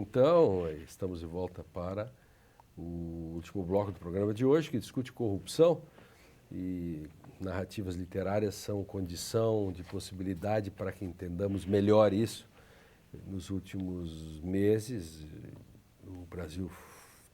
Então, estamos de volta para o último bloco do programa de hoje, que discute corrupção, e narrativas literárias são condição de possibilidade para que entendamos melhor isso. Nos últimos meses, o Brasil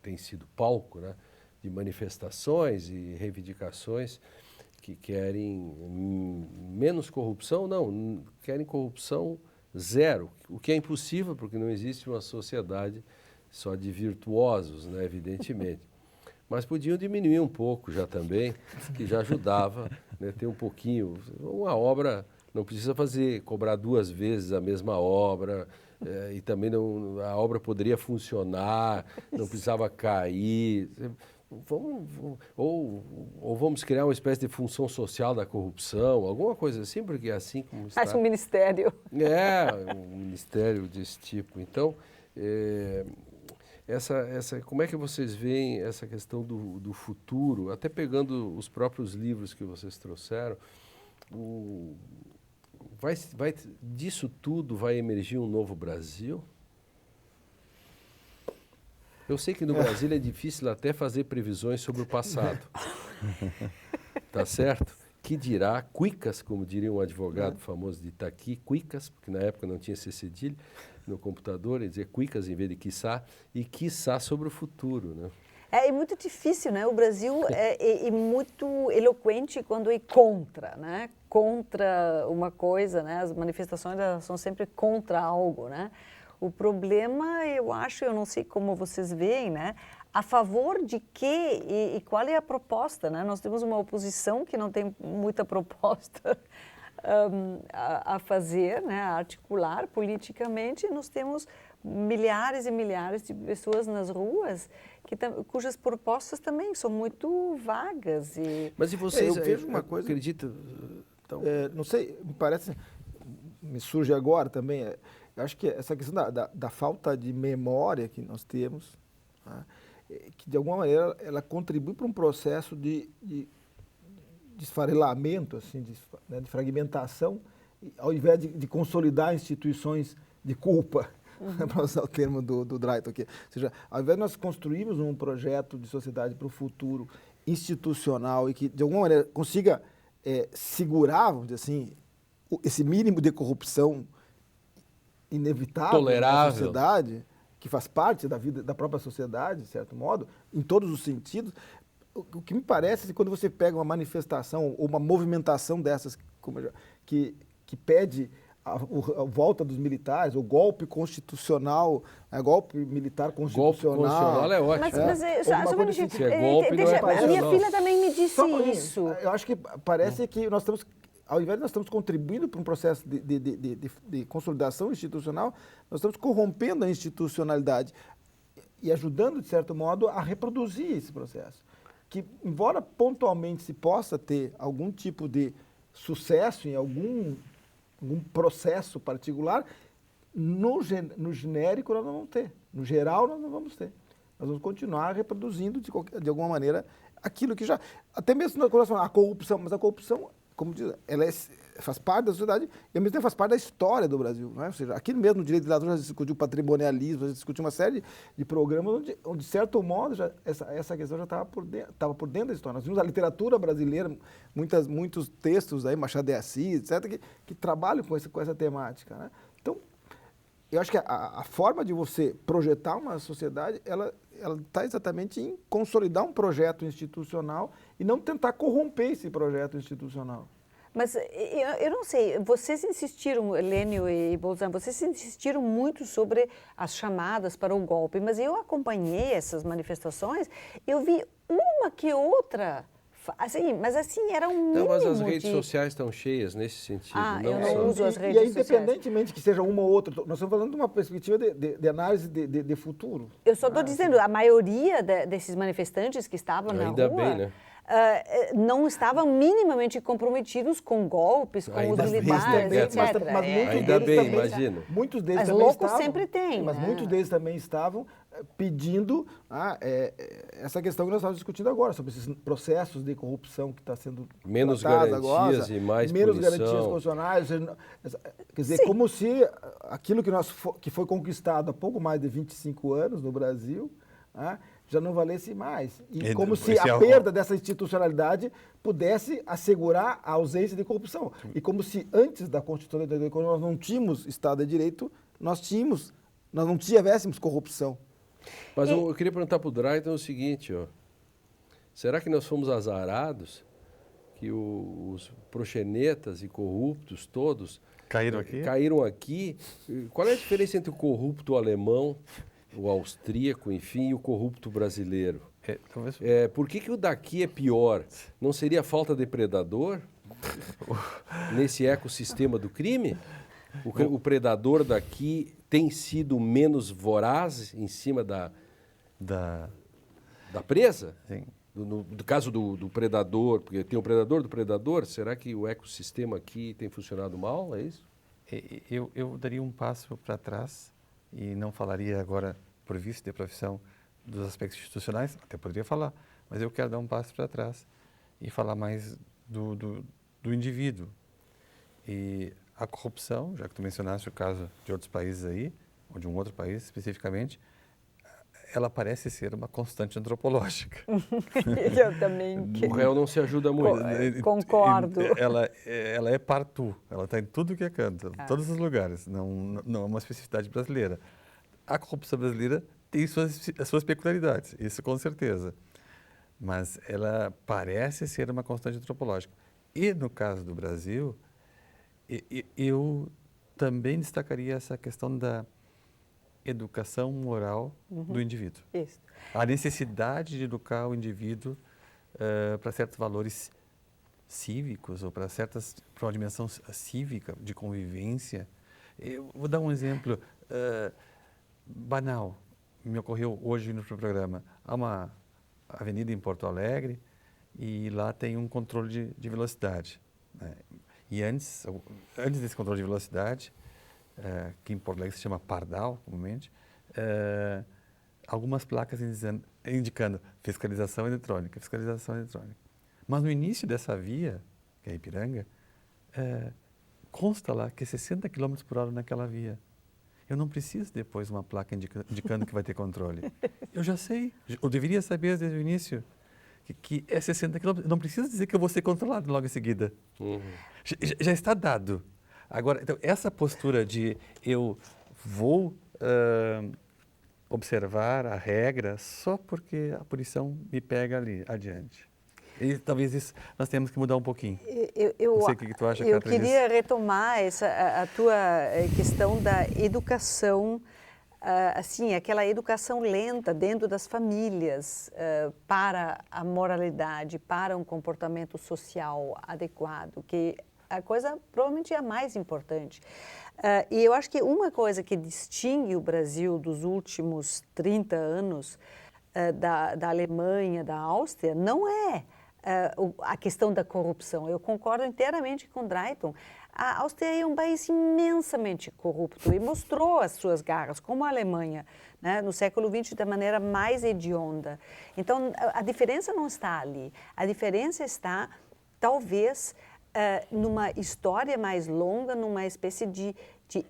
tem sido palco, né, de manifestações e reivindicações que querem menos corrupção, não, querem corrupção zero, o que é impossível porque não existe uma sociedade só de virtuosos, né, evidentemente. Mas podiam diminuir um pouco já também, que já ajudava, né, ter um pouquinho. Uma obra não precisa cobrar 2 vezes a mesma obra, e também não, a obra poderia funcionar, não precisava cair. Ou vamos criar uma espécie de função social da corrupção, alguma coisa assim, porque é assim como está. Acho um ministério. Um ministério desse tipo. Então, como é que vocês veem essa questão do futuro, até pegando os próprios livros que vocês trouxeram, disso tudo vai emergir um novo Brasil? Eu sei que no Brasil é difícil até fazer previsões sobre o passado. Tá certo? Que dirá, cuicas, como diria um advogado famoso de Itaqui, cuicas, porque na época não tinha esse cedilho no computador, ele dizia cuicas em vez de quiçá, e quiçá sobre o futuro, né? É muito difícil, né? O Brasil é muito eloquente quando é contra, né? Contra uma coisa, né? As manifestações são sempre contra algo, né? O problema, eu não sei como vocês veem, né? A favor de quê e qual é a proposta, né? Nós temos uma oposição que não tem muita proposta a fazer, né? A articular politicamente. Nós temos milhares e milhares de pessoas nas ruas cujas propostas também são muito vagas. Mas e vocês, eu vejo uma coisa, acredita? Então... não sei, me surge agora também, eu acho que essa questão da falta de memória que nós temos, tá, que de alguma maneira ela contribui para um processo de esfarelamento, assim, de fragmentação, ao invés de consolidar instituições de culpa, para usar o termo do Drayton aqui. Ou seja, ao invés de nós construirmos um projeto de sociedade para o futuro institucional e que de alguma maneira consiga segurar, vamos dizer assim, esse mínimo de corrupção inevitável tolerável, na sociedade, que faz parte da vida da própria sociedade, de certo modo, em todos os sentidos. O que me parece é que quando você pega uma manifestação ou uma movimentação dessas que pede a volta dos militares, o golpe constitucional, golpe militar constitucional. Golpe constitucional é ótimo. Mas só um minutinho. A minha filha também me disse isso. Eu acho que parece que nós estamos, ao invés de nós estamos contribuindo para um processo de consolidação institucional, nós estamos corrompendo a institucionalidade e ajudando, de certo modo, a reproduzir esse processo. Que, embora pontualmente se possa ter algum tipo de sucesso em algum processo particular, no genérico nós não vamos ter. No geral nós não vamos ter. Nós vamos continuar reproduzindo de alguma maneira aquilo que já... Até mesmo na relação à corrupção, mas a corrupção, como diz, ela faz parte da sociedade e ao mesmo tempo faz parte da história do Brasil. Não é? Ou seja, aqui mesmo no direito de ladrão já se discutiu patrimonialismo, já se discutiu uma série de programas onde de certo modo, essa questão já estava por dentro da história. Nós vimos a literatura brasileira, muitos textos, aí, Machado de Assis, etc., que trabalham com essa temática. Né? Então, eu acho que a forma de você projetar uma sociedade, ela está exatamente em consolidar um projeto institucional e não tentar corromper esse projeto institucional. Mas eu não sei, vocês insistiram, Lênio e Bolzano, vocês insistiram muito sobre as chamadas para o golpe, mas eu acompanhei essas manifestações, eu vi uma que outra, assim, mas assim, era um mínimo mas as redes sociais estão cheias nesse sentido. Eu não uso as redes sociais. E independentemente que seja uma ou outra, nós estamos falando de uma perspectiva de análise de futuro. Eu só estou dizendo, a maioria desses manifestantes que estavam na rua... Ainda bem, né? Não estavam minimamente comprometidos com golpes, com os militares, etc. Mas muitos ainda deles bem, também, imagina. Muitos deles mas também loucos estavam, sempre tem. Mas muitos deles também estavam pedindo essa questão que nós estamos discutindo agora, sobre esses processos de corrupção que está sendo menos tratados garantias agora, e mais menos punição. garantias constitucionais. Quer dizer, Sim. como se aquilo que foi conquistado há pouco mais de 25 anos no Brasil, já não valesse mais. E como se a perda dessa institucionalidade pudesse assegurar a ausência de corrupção. E como se antes da Constituição de 88, quando nós não tínhamos Estado de Direito, nós não tivéssemos corrupção. Mas eu queria perguntar para o Drayton o seguinte, ó. Será que nós fomos azarados que os proxenetas e corruptos todos caíram aqui? Qual é a diferença entre o corrupto alemão, o austríaco, enfim, e o corrupto brasileiro? Por que o daqui é pior? Não seria falta de predador nesse ecossistema do crime? O predador daqui tem sido menos voraz em cima da presa? Sim. No caso do predador, porque tem o predador do predador, será que o ecossistema aqui tem funcionado mal? É isso? Eu daria um passo para trás e não falaria agora, por vício de profissão, dos aspectos institucionais, até poderia falar, mas eu quero dar um passo para trás e falar mais do indivíduo. E a corrupção, já que tu mencionaste o caso de outros países aí, ou de um outro país especificamente, ela parece ser uma constante antropológica. Eu também. O réu não se ajuda muito. Concordo. Ela é partout, ela está em tudo que é canto, em todos os lugares, não é uma especificidade brasileira. A corrupção brasileira tem as suas peculiaridades, isso com certeza, mas ela parece ser uma constante antropológica. E no caso do Brasil, eu também destacaria essa questão da educação moral do indivíduo. Isso. A necessidade de educar o indivíduo para certos valores cívicos ou para uma dimensão cívica de convivência. Eu vou dar um exemplo banal. Me ocorreu hoje no programa. Há uma avenida em Porto Alegre e lá tem um controle de velocidade, né? E antes desse controle de velocidade, que em Porto Alegre se chama Pardal, comumente, algumas placas indicando fiscalização eletrônica. Mas no início dessa via, que é Ipiranga, consta lá que é 60 km por hora naquela via. Eu não preciso depois uma placa indicando que vai ter controle. Eu já sei, eu deveria saber desde o início que é 60 km. Não precisa dizer que eu vou ser controlado logo em seguida. Já está dado. Agora, então, essa postura de eu vou observar a regra só porque a punição me pega ali adiante. E talvez isso nós temos que mudar um pouquinho. Não sei o que tu acha, Eu Catherine, queria disso. retomar a tua questão da educação, assim, aquela educação lenta dentro das famílias para a moralidade, para um comportamento social adequado, que a coisa provavelmente é a mais importante. E eu acho que uma coisa que distingue o Brasil dos últimos 30 anos da Alemanha, da Áustria, não é a questão da corrupção. Eu concordo inteiramente com Drayton. A Áustria é um país imensamente corrupto e mostrou as suas garras, como a Alemanha, né, no século XX, da maneira mais hedionda. Então, a diferença não está ali. A diferença está, talvez, numa história mais longa, numa espécie de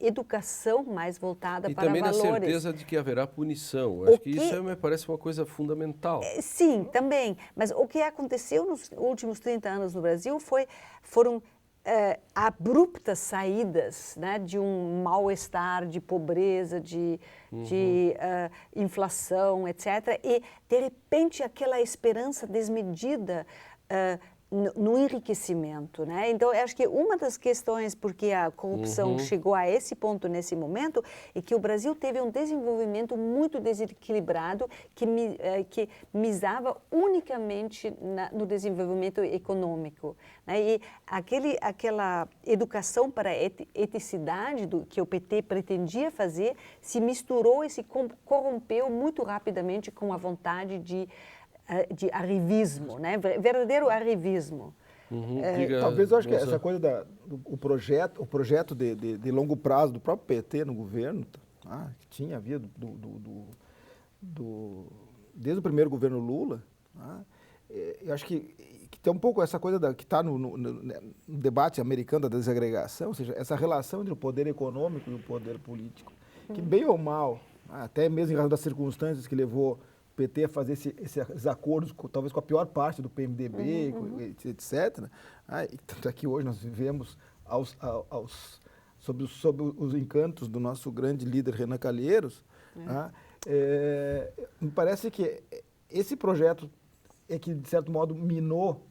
educação mais voltada para valores. E também na certeza de que haverá punição. Acho que isso me parece uma coisa fundamental. Sim, também. Mas o que aconteceu nos últimos 30 anos no Brasil foram abruptas saídas, né, de um mal-estar, de pobreza, de inflação, etc. E, de repente, aquela esperança desmedida no enriquecimento, né? Então, eu acho que uma das questões porque a corrupção chegou a esse ponto nesse momento é que o Brasil teve um desenvolvimento muito desequilibrado que misava unicamente no desenvolvimento econômico, né? E aquela educação para a eticidade que o PT pretendia fazer se misturou e se corrompeu muito rapidamente com a vontade de arrivismo, né? Verdadeiro arrivismo. Talvez eu acho que essa coisa o projeto de longo prazo do próprio PT no governo, que tinha havido desde o primeiro governo Lula, né, eu acho que tem um pouco essa coisa que está no debate americano da desagregação, ou seja, essa relação entre o poder econômico e o poder político, que bem ou mal, até mesmo em razão das circunstâncias que levou o PT a fazer esses acordos, talvez com a pior parte do PMDB, etc. E tanto é que hoje nós vivemos sob os encantos do nosso grande líder Renan Calheiros. Me parece que esse projeto é que, de certo modo, minou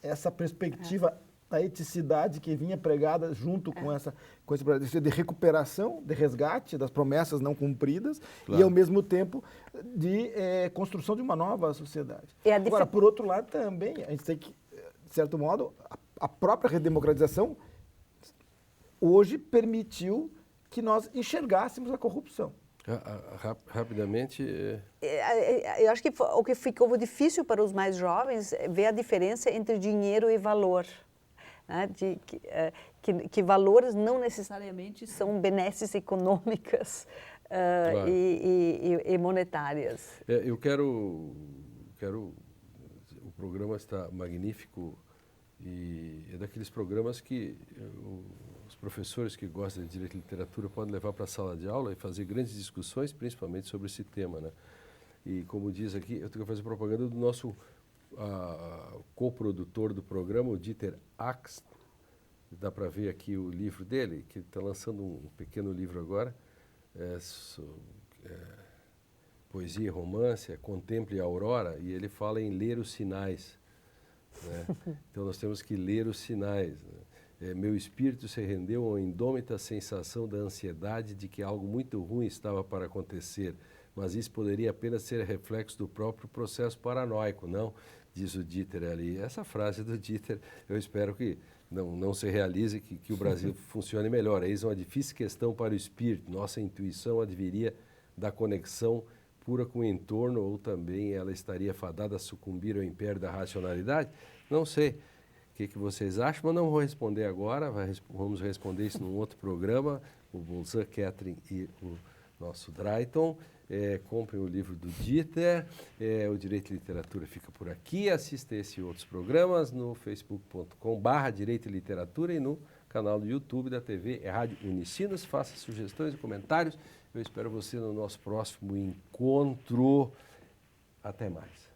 essa perspectiva da eticidade que vinha pregada junto com esse projeto de recuperação, de resgate das promessas não cumpridas e, ao mesmo tempo, de construção de uma nova sociedade. Agora, por outro lado, também, a gente tem que, de certo modo, a própria redemocratização hoje permitiu que nós enxergássemos a corrupção. Rapidamente... Eu acho que o que ficou difícil para os mais jovens é ver a diferença entre dinheiro e valor. Né? Que valores não necessariamente são benesses econômicas e monetárias. Eu quero... O programa está magnífico e é daqueles programas que... Os professores que gostam de Direito e Literatura podem levar para a sala de aula e fazer grandes discussões, principalmente sobre esse tema, né? E como diz aqui, eu tenho que fazer propaganda do nosso coprodutor do programa, o Dieter Axt. Dá para ver aqui o livro dele, que está lançando um pequeno livro agora, poesia e romance, Contemple a Aurora, e ele fala em ler os sinais, né? Então nós temos que ler os sinais, né? Meu espírito se rendeu à indômita sensação da ansiedade de que algo muito ruim estava para acontecer, mas isso poderia apenas ser reflexo do próprio processo paranoico, não? Diz o Dieter ali. Essa frase do Dieter, eu espero que não se realize, que o Brasil funcione melhor. Eis uma difícil questão para o espírito. Nossa intuição adviria da conexão pura com o entorno ou também ela estaria fadada a sucumbir ao império da racionalidade? Não sei. O que vocês acham? Mas não vou responder agora, vamos responder isso num outro programa, o Bolzan, Catherine e o nosso Drayton. Comprem o livro do Dieter, o Direito e Literatura fica por aqui, assista esse e outros programas no facebook.com/Direito e Literatura e no canal do YouTube da TV Rádio Unicinos. Faça sugestões e comentários. Eu espero você no nosso próximo encontro. Até mais.